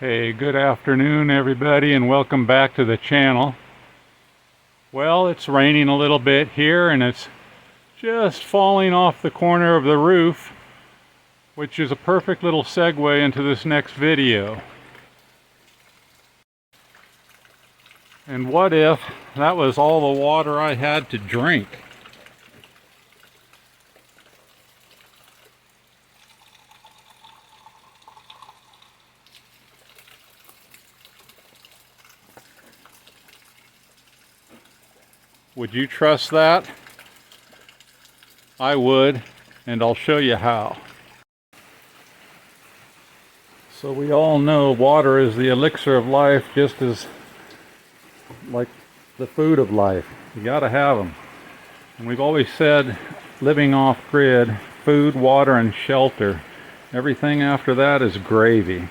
Hey, good afternoon everybody and welcome back to the channel. Well, it's raining a little bit here and it's just falling off the corner of the roof, which is a perfect little segue into this next video. And what if that was all the water I had to drink? Would you trust that? I would, and I'll show you how. So we all know water is the elixir of life, just as like the food of life. You gotta have them. And we've always said, living off grid, food, water, and shelter. Everything after that is gravy.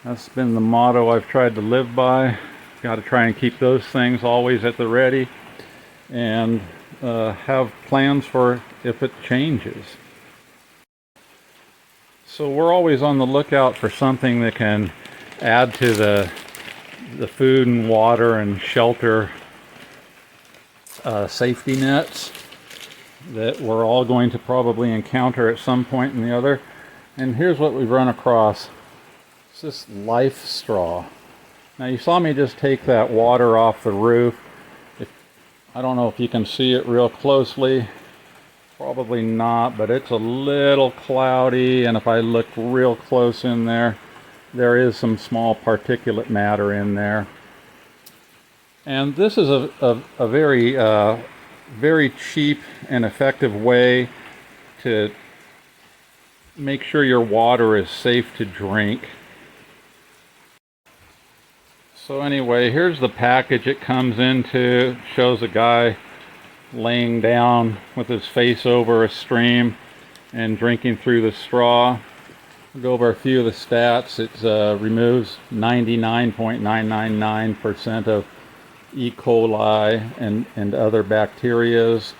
That's been the motto I've tried to live by. Got to try and keep those things always at the ready, and have plans for if it changes. So we're always on the lookout for something that can add to the food and water and shelter safety nets that we're all going to probably encounter at some point or the other. And here's what we've run across. It's this LifeStraw. Now you saw me just take that water off the roof. I don't know if you can see it real closely. Probably not, but it's a little cloudy, and if I look real close in there, there is some small particulate matter in there. And this is a very, very cheap and effective way to make sure your water is safe to drink. So anyway, here's the package it comes into. It shows a guy laying down with his face over a stream and drinking through the straw. We'll go over a few of the stats. It removes 99.999% of E. coli and other bacterias,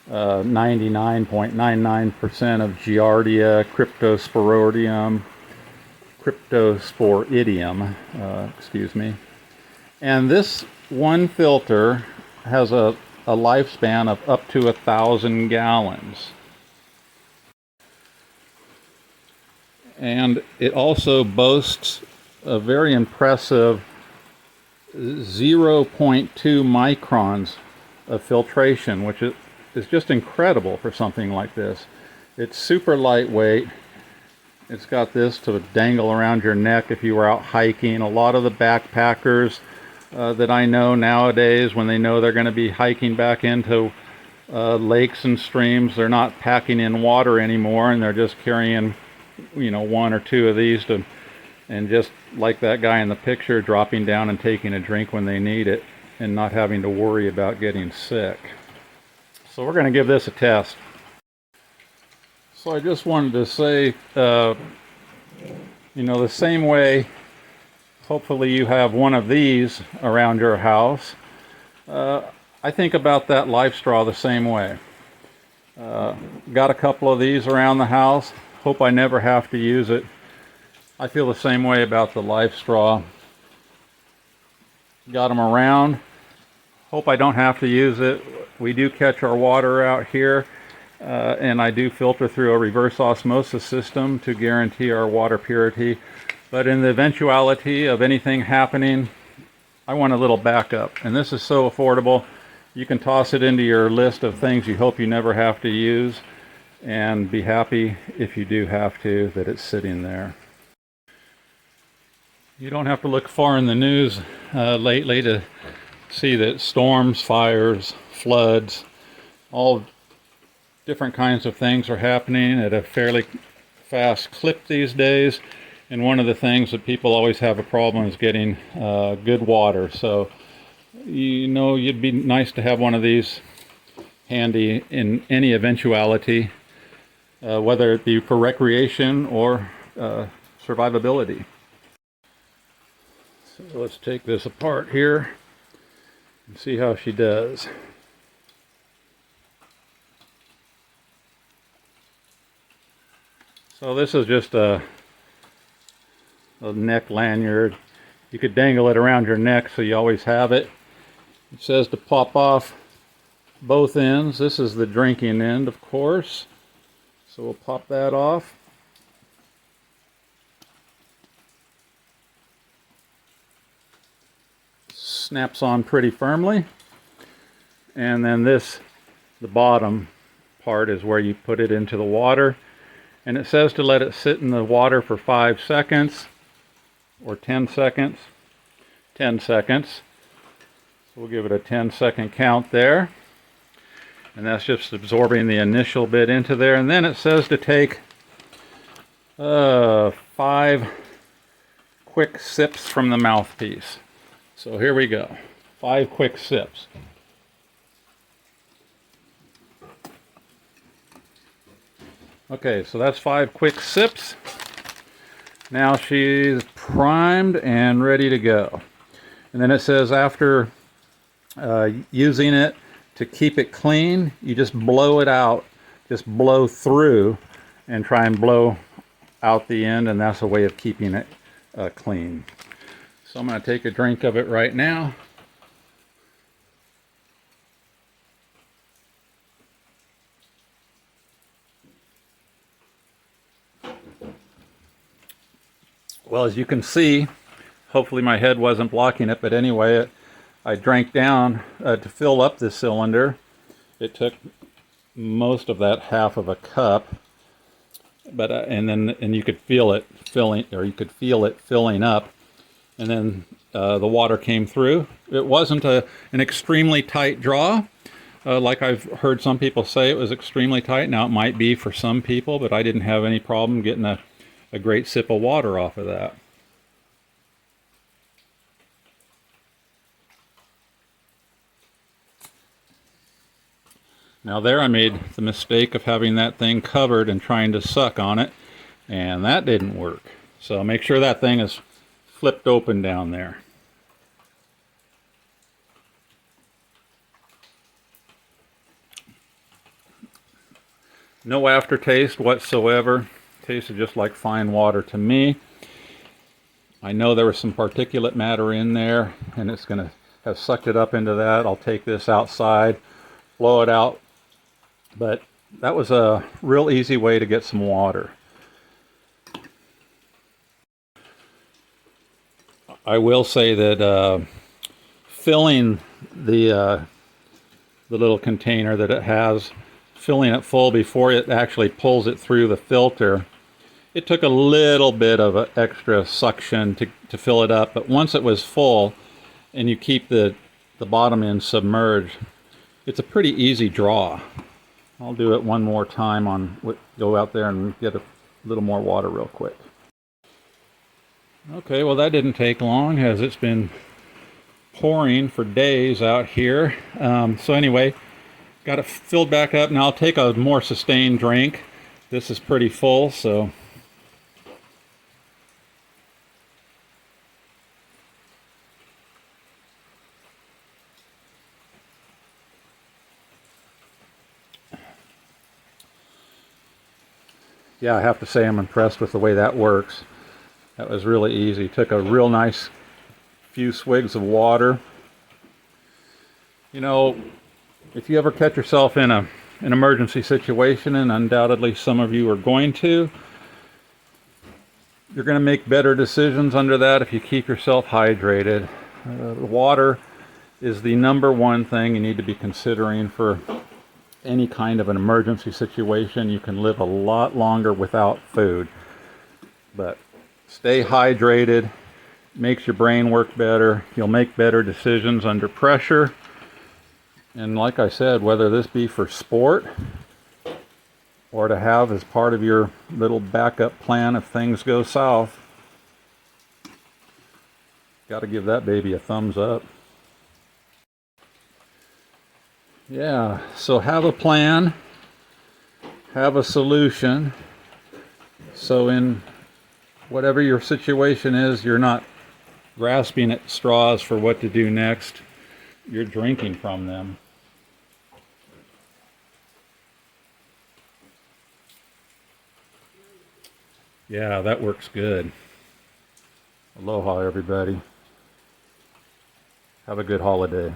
99.99% of Giardia, Cryptosporidium, excuse me. And this one filter has a lifespan of up to 1,000 gallons. And it also boasts a very impressive 0.2 microns of filtration, which is just incredible for something like this. It's super lightweight. It's got this to dangle around your neck if you were out hiking. A lot of the backpackers that I know nowadays, when they know they're going to be hiking back into lakes and streams, they're not packing in water anymore, and they're just carrying, you know, one or two of these to, and just like that guy in the picture, dropping down and taking a drink when they need it and not having to worry about getting sick. So we're going to give this a test. So I just wanted to say, you know, the same way, hopefully you have one of these around your house. I think about that LifeStraw the same way. Got a couple of these around the house. Hope I never have to use it. I feel the same way about the LifeStraw. Got them around. Hope I don't have to use it. We do catch our water out here, and I do filter through a reverse osmosis system to guarantee our water purity. But in the eventuality of anything happening, I want a little backup. And this is so affordable. You can toss it into your list of things you hope you never have to use, and be happy if you do have to, that it's sitting there. You don't have to look far in the news lately to see that storms, fires, floods, all different kinds of things are happening at a fairly fast clip these days. And one of the things that people always have a problem is getting good water. So, you know, it'd be nice to have one of these handy in any eventuality, whether it be for recreation or survivability. So let's take this apart here and see how she does. So this is just a a neck lanyard. You could dangle it around your neck so you always have it. It says to pop off both ends. This is the drinking end, of course. So we'll pop that off. Snaps on pretty firmly. And then this, the bottom part, is where you put it into the water. And it says to let it sit in the water for 5 seconds or 10 seconds. 10 seconds. So we'll give it a 10-second count there. And that's just absorbing the initial bit into there. And then it says to take 5 quick sips from the mouthpiece. So here we go. 5 quick sips. Okay, so that's 5 quick sips. Now she's primed and ready to go. And then it says after using it to keep it clean, you just blow it out, just blow through and try and blow out the end, and that's a way of keeping it clean. So I'm going to take a drink of it right now. Well, as you can see, hopefully my head wasn't blocking it, but anyway, I drank down to fill up this cylinder. It took most of that half of a cup, but and you could feel it filling, or you could feel it filling up, and then the water came through. It wasn't an extremely tight draw, like I've heard some people say it was extremely tight. Now it might be for some people, but I didn't have any problem getting a great sip of water off of that. Now there I made the mistake of having that thing covered and trying to suck on it, and that didn't work. So make sure that thing is flipped open down there. No aftertaste whatsoever. Tasted just like fine water to me. I know there was some particulate matter in there, and it's going to have sucked it up into that. I'll take this outside, blow it out. But that was a real easy way to get some water. I will say that filling the little container that it has, filling it full before it actually pulls it through the filter, it took a little bit of extra suction to fill it up, but once it was full and you keep the bottom end submerged, it's a pretty easy draw. I'll do it one more time go out there and get a little more water real quick. Okay, well that didn't take long, as it's been pouring for days out here. So anyway, got it filled back up. Now I'll take a more sustained drink. This is pretty full, so yeah, I have to say I'm impressed with the way that works. That was really easy. Took a real nice few swigs of water. You know, if you ever catch yourself in an emergency situation, and undoubtedly some of you are going to, you're going to make better decisions under that if you keep yourself hydrated. Water is the #1 thing you need to be considering for any kind of an emergency situation. You can live a lot longer without food, but stay hydrated. Makes your brain work better. You'll make better decisions under pressure. And like I said, whether this be for sport or to have as part of your little backup plan if things go south, got to give that baby a thumbs up. Yeah, so have a plan, have a solution, so in whatever your situation is, you're not grasping at straws for what to do next. You're drinking from them. Yeah, that works good. Aloha, everybody. Have a good holiday.